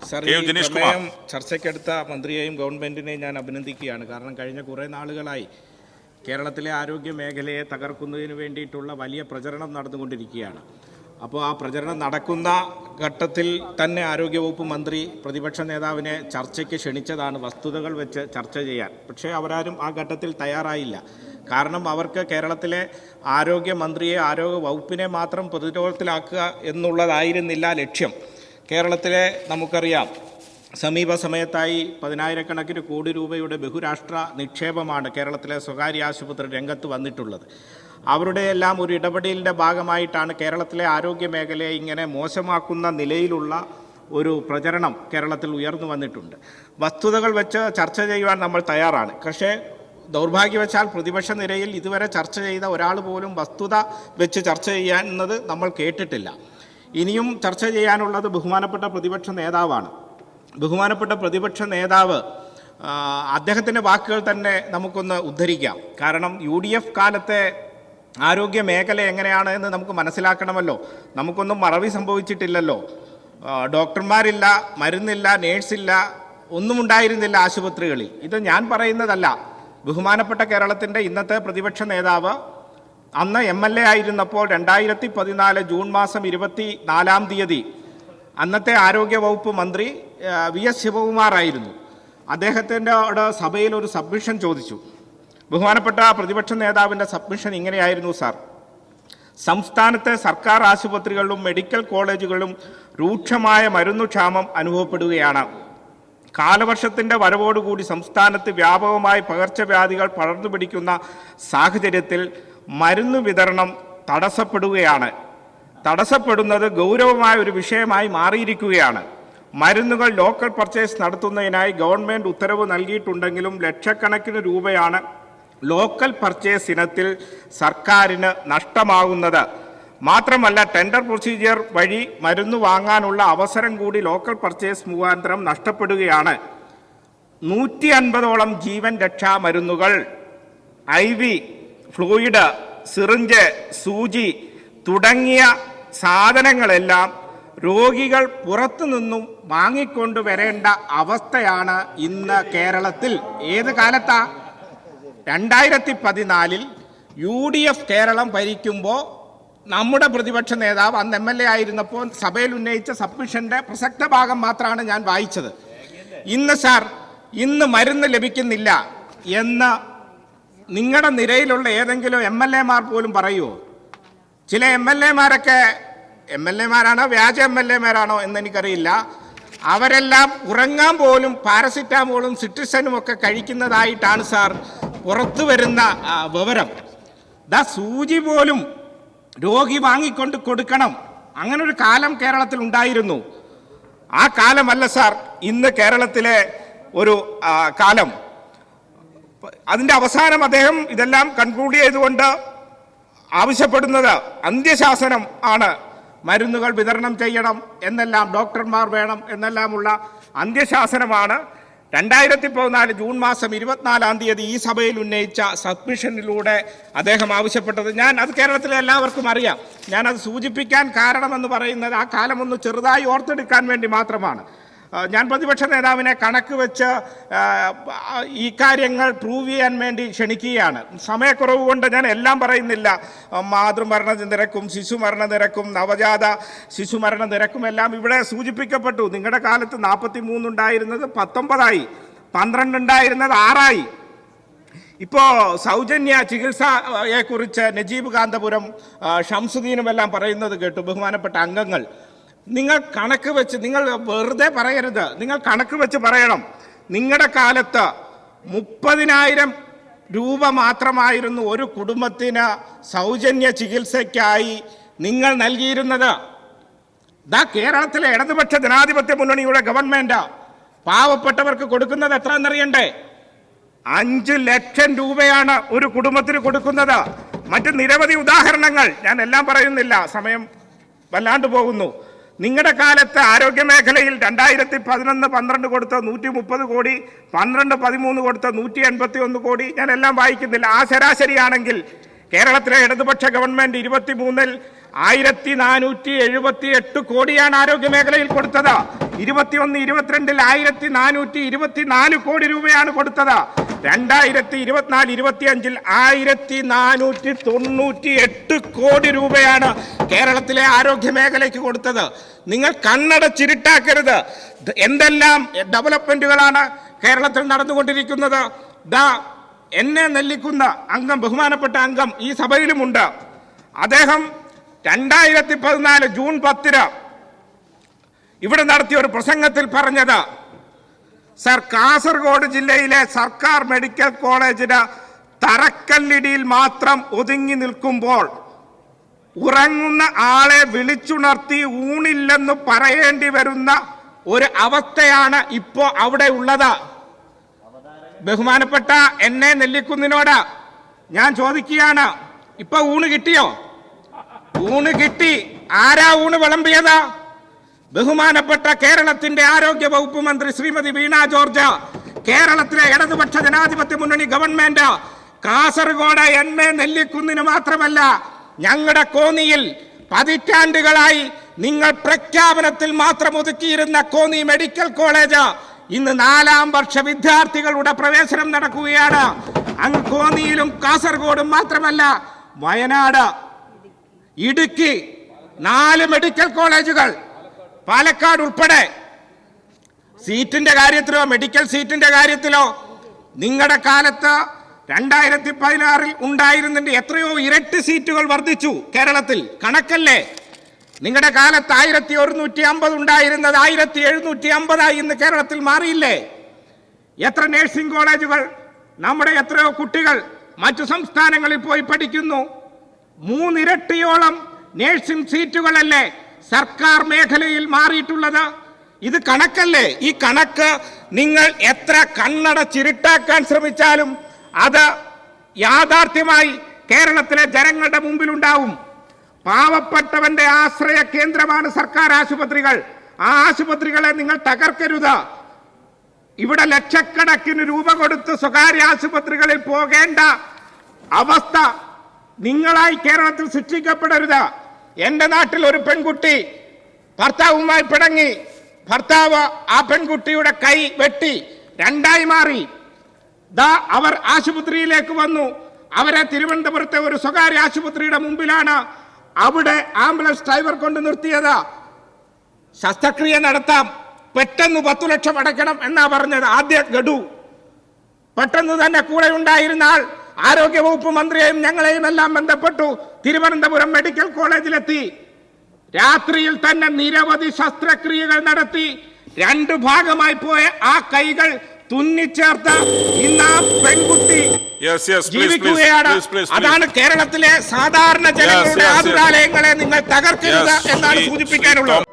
Sir, ഈ പ്രമേയം ചർച്ചയ്ക്കെടുത്ത മന്ത്രിയെയും ഗവൺമെന്റിനെയും ഞാൻ അഭിനന്ദിക്കുകയാണ്. കാരണം കഴിഞ്ഞ കുറേ നാളുകളായി കേരളത്തിലെ ആരോഗ്യ മേഖലയെ തകർക്കുന്നതിന് വേണ്ടിയിട്ടുള്ള വലിയ പ്രചരണം നടന്നുകൊണ്ടിരിക്കുകയാണ്. അപ്പോൾ ആ പ്രചരണം നടക്കുന്ന ഘട്ടത്തിൽ തന്നെ ആരോഗ്യവകുപ്പ് മന്ത്രി പ്രതിപക്ഷ നേതാവിനെ ചർച്ചയ്ക്ക് ക്ഷണിച്ചതാണ്, വസ്തുതകൾ വെച്ച് ചർച്ച ചെയ്യാൻ. പക്ഷേ അവരാരും ആ ഘട്ടത്തിൽ തയ്യാറായില്ല. കാരണം അവർക്ക് കേരളത്തിലെ ആരോഗ്യമന്ത്രിയെ, ആരോഗ്യ വകുപ്പിനെ മാത്രം പ്രതിരോധത്തിലാക്കുക എന്നുള്ളതായിരുന്നില്ല ലക്ഷ്യം. കേരളത്തിലെ നമുക്കറിയാം, സമീപ സമയത്തായി 10,000-കണക്കിന് കോടി രൂപയുടെ ബഹുരാഷ്ട്ര നിക്ഷേപമാണ് കേരളത്തിലെ സ്വകാര്യ ആശുപത്രി രംഗത്ത് വന്നിട്ടുള്ളത്. അവരുടെയെല്ലാം ഒരു ഇടപെടലിൻ്റെ ഭാഗമായിട്ടാണ് കേരളത്തിലെ ആരോഗ്യ മേഖലയെ ഇങ്ങനെ മോശമാക്കുന്ന നിലയിലുള്ള ഒരു പ്രചരണം കേരളത്തിൽ ഉയർന്നു വന്നിട്ടുണ്ട്. വസ്തുതകൾ വെച്ച് ചർച്ച ചെയ്യുവാൻ നമ്മൾ തയ്യാറാണ്. പക്ഷേ ദൗർഭാഗ്യവശാൽ പ്രതിപക്ഷ നിരയിൽ ഇതുവരെ ചർച്ച ചെയ്ത ഒരാൾ പോലും വസ്തുത വെച്ച് ചർച്ച ചെയ്യാമെന്നത് നമ്മൾ കേട്ടിട്ടില്ല. ഇനിയും ചർച്ച ചെയ്യാനുള്ളത് ബഹുമാനപ്പെട്ട പ്രതിപക്ഷ നേതാവാണ്. ബഹുമാനപ്പെട്ട പ്രതിപക്ഷ നേതാവ് അദ്ദേഹത്തിൻ്റെ വാക്കുകൾ തന്നെ നമുക്കൊന്ന് ഉദ്ധരിക്കാം. കാരണം UDF കാലത്തെ ആരോഗ്യ മേഖല എങ്ങനെയാണ് എന്ന് നമുക്ക് മനസ്സിലാക്കണമല്ലോ. നമുക്കൊന്നും മറവി സംഭവിച്ചിട്ടില്ലല്ലോ. ഡോക്ടർമാരില്ല, മരുന്നില്ല, നേഴ്സില്ല, ഒന്നും ഉണ്ടായിരുന്നില്ല ആശുപത്രികളിൽ. ഇത് ഞാൻ പറയുന്നതല്ല. ബഹുമാനപ്പെട്ട കേരളത്തിൻ്റെ ഇന്നത്തെ പ്രതിപക്ഷ നേതാവ് അന്ന് MLA ആയിരുന്നപ്പോൾ 2014 ജൂൺ മാസം 24-ാം തീയതി അന്നത്തെ ആരോഗ്യ വകുപ്പ് മന്ത്രി VS ശിവകുമാർ ആയിരുന്നു. അദ്ദേഹത്തിൻ്റെ സഭയിൽ ഒരു സബ്മിഷൻ ചോദിച്ചു. ബഹുമാനപ്പെട്ട പ്രതിപക്ഷ നേതാവിൻ്റെ സബ്മിഷൻ ഇങ്ങനെയായിരുന്നു: സാർ, സംസ്ഥാനത്തെ സർക്കാർ ആശുപത്രികളിലും മെഡിക്കൽ കോളേജുകളിലും രൂക്ഷമായ മരുന്നുക്ഷാമം അനുഭവപ്പെടുകയാണ്. കാലവർഷത്തിൻ്റെ വരവോടുകൂടി സംസ്ഥാനത്ത് വ്യാപകമായി പകർച്ചവ്യാധികൾ പടർന്നു പിടിക്കുന്ന സാഹചര്യത്തിൽ മരുന്ന് വിതരണം തടസ്സപ്പെടുന്നത് ഗൗരവമായ ഒരു വിഷയമായി മാറിയിരിക്കുകയാണ്. മരുന്നുകൾ ലോക്കൽ പർച്ചേസ് നടത്തുന്നതിനായി ഗവൺമെൻറ് ഉത്തരവ് നൽകിയിട്ടുണ്ടെങ്കിലും ലക്ഷക്കണക്കിന് രൂപയാണ് ലോക്കൽ പർച്ചേസ് ഇനത്തിൽ സർക്കാരിന് നഷ്ടമാകുന്നത്. മാത്രമല്ല, ടെൻഡർ പ്രൊസീജിയർ വഴി മരുന്ന് വാങ്ങാനുള്ള അവസരം കൂടി ലോക്കൽ പർച്ചേസ് മുഖാന്തരം നഷ്ടപ്പെടുകയാണ്. 150ഓളം ജീവൻ രക്ഷാ മരുന്നുകൾ, IV ഫ്ലൂയിഡ്, സിറിഞ്ച്, സൂചി തുടങ്ങിയ സാധനങ്ങളെല്ലാം രോഗികൾ പുറത്തുനിന്നും വാങ്ങിക്കൊണ്ടുവരേണ്ട അവസ്ഥയാണ് ഇന്ന് കേരളത്തിൽ. ഏത് കാലത്താ? 2014 UDF കേരളം ഭരിക്കുമ്പോൾ നമ്മുടെ പ്രതിപക്ഷ നേതാവ് അന്ന് MLA ആയിരുന്നപ്പോൾ സഭയിൽ ഉന്നയിച്ച സബ്മിഷൻ്റെ പ്രസക്ത ഭാഗം മാത്രമാണ് ഞാൻ വായിച്ചത്. ഇന്ന് മരുന്ന് ലഭിക്കുന്നില്ല എന്ന് നിങ്ങളുടെ നിരയിലുള്ള ഏതെങ്കിലും MLA-മാർ പോലും പറയുമോ? ചില MLA-മാരൊക്കെ MLA-മാരാണോ വ്യാജ MLA-മാരാണോ എന്നെനിക്കറിയില്ല. അവരെല്ലാം ഉറങ്ങാൻ പോലും പാരസിറ്റാമോളും സിട്രിസനും ഒക്കെ കഴിക്കുന്നതായിട്ടാണ് സാർ പുറത്തു വരുന്ന വിവരം. സൂചി പോലും രോഗി വാങ്ങിക്കൊണ്ട് കൊടുക്കണം. അങ്ങനൊരു കാലം കേരളത്തിൽ ഉണ്ടായിരുന്നു. ആ കാലമല്ല സാർ ഇന്ന് കേരളത്തിലെ ഒരു കാലം. അതിൻ്റെ അവസാനം അദ്ദേഹം ഇതെല്ലാം കൺക്ലൂഡ് ചെയ്തുകൊണ്ട് ആവശ്യപ്പെടുന്നത് അന്ത്യശാസനം ആണ്. മരുന്നുകൾ വിതരണം ചെയ്യണം എന്നെല്ലാം, ഡോക്ടർമാർ വേണം എന്നെല്ലാമുള്ള അന്ത്യശാസനമാണ് 2014 ജൂൺ മാസം 24-ാം തീയതി ഈ സഭയിൽ ഉന്നയിച്ച സബ്മിഷനിലൂടെ അദ്ദേഹം ആവശ്യപ്പെട്ടത്. അത് കേരളത്തിലെ എല്ലാവർക്കും അറിയാം. ഞാനത് സൂചിപ്പിക്കാൻ കാരണമെന്ന് പറയുന്നത് ആ കാലമൊന്ന് ചെറുതായി ഓർത്തെടുക്കാൻ വേണ്ടി മാത്രമാണ്. ഞാൻ പ്രതിപക്ഷ നേതാവിനെ കണക്ക് വെച്ച് ഈ കാര്യങ്ങൾ പ്രൂവ് ചെയ്യാൻ വേണ്ടി ക്ഷണിക്കുകയാണ്. സമയക്കുറവ് കൊണ്ട് ഞാൻ എല്ലാം പറയുന്നില്ല. മാതൃമരണ നിരക്കും ശിശുമരണ നിരക്കും നവജാത ശിശുമരണ നിരക്കും എല്ലാം ഇവിടെ സൂചിപ്പിക്കപ്പെട്ടു. നിങ്ങളുടെ കാലത്ത് 43 ഉണ്ടായിരുന്നത് 19ആയി, 12 ഉണ്ടായിരുന്നത് 6ആയി. ഇപ്പോൾ സൗജന്യ ചികിത്സയെക്കുറിച്ച് നജീബ് കാന്തപുരം, ഷംസുദ്ദീനുമെല്ലാം പറയുന്നത് കേട്ടു. ബഹുമാനപ്പെട്ട അംഗങ്ങൾ, നിങ്ങൾ കണക്ക് വെച്ച്, നിങ്ങൾ വെറുതെ പറയരുത്, നിങ്ങൾ കണക്ക് വെച്ച് പറയണം. നിങ്ങളുടെ കാലത്ത് 30,000 രൂപ മാത്രമായിരുന്നു ഒരു കുടുംബത്തിന് സൗജന്യ ചികിത്സയ്ക്കായി നിങ്ങൾ നൽകിയിരുന്നത്. കേരളത്തിലെ ഇടതുപക്ഷ ജനാധിപത്യ മുന്നണിയുടെ ഗവൺമെന്റ് പാവപ്പെട്ടവർക്ക് കൊടുക്കുന്നത് എത്രയെന്നറിയണ്ടേ? 5 ലക്ഷം രൂപയാണ് ഒരു കുടുംബത്തിന് കൊടുക്കുന്നത്. മറ്റ് നിരവധി ഉദാഹരണങ്ങൾ, ഞാൻ എല്ലാം പറയുന്നില്ല, സമയം വല്ലാണ്ട് പോകുന്നു. നിങ്ങളുടെ കാലത്ത് ആരോഗ്യ മേഖലയിൽ 2011-12 കൊടുത്ത 130 കോടി, 12-13 കൊടുത്ത 181 കോടി, ഞാൻ എല്ലാം വായിക്കുന്നില്ല. ആ ശരാശരിയാണെങ്കിൽ കേരളത്തിലെ ഇടതുപക്ഷ ഗവൺമെൻറ് 23-ൽ 1478 കോടിയാണ് ആരോഗ്യ മേഖലയിൽ കൊടുത്തത്. 21-22 1424 കോടി രൂപയാണ് കൊടുത്തത്. 2024-25 1498 കോടി രൂപയാണ് കേരളത്തിലെ ആരോഗ്യ മേഖലയ്ക്ക് കൊടുത്തത്. നിങ്ങൾ കണ്ണടച്ചിരുട്ടാക്കരുത്. എന്തെല്ലാം ഡെവലപ്മെന്റുകളാണ് കേരളത്തിൽ നടന്നുകൊണ്ടിരിക്കുന്നത്. എന്നെ നെല്ലിക്കുന്ന അംഗം, ബഹുമാനപ്പെട്ട അംഗം ഈ സഭയിലുമുണ്ട്. അദ്ദേഹം 2014 ജൂൺ 10 ഇവിടെ നടത്തിയ ഒരു പ്രസംഗത്തിൽ പറഞ്ഞത്, സർ, കാസർഗോഡ് ജില്ലയിലെ സർക്കാർ മെഡിക്കൽ കോളേജിന് തറക്കല്ലിടിയിൽ മാത്രം ഒതുങ്ങി നിൽക്കുമ്പോൾ ഉറങ്ങുന്ന ആളെ വിളിച്ചുണർത്തി ഊണില്ലെന്ന് പറയേണ്ടി വരുന്ന ഒരു അവസ്ഥയാണ് ഇപ്പോ അവിടെ ഉള്ളത്. ബഹുമാനപ്പെട്ട എന്നെ നെല്ലിക്കുന്നിനോട് ഞാൻ ചോദിക്കുകയാണ്, ഇപ്പൊ ഊണ് കിട്ടിയോ? ഊണ് കിട്ടി. ആരാ ഊണ് വിളമ്പിയത്? ബഹുമാനപ്പെട്ട കേരളത്തിന്റെ ആരോഗ്യ വകുപ്പ് മന്ത്രി ശ്രീമതി വീണ ജോർജ്, കേരളത്തിലെ ഇടതുപക്ഷ ജനാധിപത്യ മുന്നണി ഗവൺമെന്റ്. കാസർഗോഡ് എന്നെ നെല്ലിക്കുന്നിന് മാത്രമല്ല, ഞങ്ങളുടെ കോന്നിയിൽ പതിറ്റാണ്ടുകളായി നിങ്ങൾ പ്രഖ്യാപനത്തിൽ മാത്രം ഒതുക്കിയിരുന്ന കോന്നി മെഡിക്കൽ കോളേജ് ഇന്ന് 4ാം വർഷ വിദ്യാർത്ഥികളുടെ പ്രവേശനം നടക്കുകയാണ്. അങ്ങ് കോന്നിയിലും കാസർഗോഡും മാത്രമല്ല, വയനാട്, ഇടുക്കി 4 മെഡിക്കൽ കോളേജുകൾ, പാലക്കാട് ഉൾപ്പെടെ. സീറ്റിന്റെ കാര്യത്തിലോ മെഡിക്കൽ സീറ്റിന്റെ കാര്യത്തിലോ നിങ്ങളുടെ കാലത്ത് 2016 ഉണ്ടായിരുന്നതിന്റെ എത്രയോ ഇരട്ടി സീറ്റുകൾ വർദ്ധിച്ചു കേരളത്തിൽ. കണക്കല്ലേ? നിങ്ങളുടെ കാലത്ത് 1150 ഉണ്ടായിരുന്നത് 1750 ഇന്ന് കേരളത്തിൽ മാറിയില്ലേ? എത്ര നഴ്സിംഗ് കോളേജുകൾ, നമ്മുടെ എത്രയോ കുട്ടികൾ മറ്റു സംസ്ഥാനങ്ങളിൽ പോയി പഠിക്കുന്നു. 3 ഇരട്ടിയോളം നഴ്സിംഗ് സീറ്റുകളല്ലേ സർക്കാർ മേഖലയിൽ മാറിയിട്ടുള്ളത്? ഇത് കണക്കല്ലേ? ഈ കണക്ക് നിങ്ങൾ എത്ര കണ്ണടച്ചിരുട്ടാക്കാൻ ശ്രമിച്ചാലും അത് യാഥാർത്ഥ്യമായി കേരളത്തിലെ ജനങ്ങളുടെ മുമ്പിലുണ്ടാവും. പാവപ്പെട്ടവന്റെ ആശ്രയ കേന്ദ്രമാണ് സർക്കാർ ആശുപത്രികൾ. ആ ആശുപത്രികളെ നിങ്ങൾ തകർക്കരുത്. ഇവിടെ ലക്ഷക്കണക്കിന് രൂപ കൊടുത്ത് സ്വകാര്യ ആശുപത്രികളിൽ പോകേണ്ട അവസ്ഥ നിങ്ങളായി കേരളത്തിൽ സൃഷ്ടിക്കപ്പെടരുത്. എൻ്റെ നാട്ടിൽ ഒരു പെൺകുട്ടി ഭർത്താവുമായി പിണങ്ങി, ഭർത്താവ് ആ പെൺകുട്ടിയുടെ കൈ വെട്ടി 2ആയി മാറി. അവർ ആശുപത്രിയിലേക്ക് വന്നു. അവരെ തിരുവനന്തപുരത്തെ ഒരു സ്വകാര്യ ആശുപത്രിയുടെ മുമ്പിലാണ് അവിടെ ആംബുലൻസ് ഡ്രൈവർ കൊണ്ട് നിർത്തിയത്. ശസ്ത്രക്രിയ നടത്താം, പെട്ടെന്ന് 10 ലക്ഷം അടയ്ക്കണം എന്നാ പറഞ്ഞത്. ആദ്യ ഗഡു. പെട്ടെന്ന് തന്നെ കൂടെ ഉണ്ടായിരുന്ന ആൾ ആരോഗ്യവകുപ്പ് മന്ത്രിയെയും ഞങ്ങളെയും എല്ലാം ബന്ധപ്പെട്ടു. തിരുവനന്തപുരം മെഡിക്കൽ കോളേജിലെത്തി. രാത്രിയിൽ തന്നെ നിരവധി ശസ്ത്രക്രിയകൾ നടത്തി 2 ഭാഗമായി പോയ ആ കൈകൾ തുന്നിച്ചേർത്ത് ഇന്ന് ആ പെൺകുട്ടി ജീവിക്കുകയാണ്. അതാണ് കേരളത്തിലെ സാധാരണ ജനങ്ങളുടെ ആതുരാലയങ്ങളെ നിങ്ങൾ തകർക്കരുത് എന്നാണ് സൂചിപ്പിക്കാനുള്ളത്.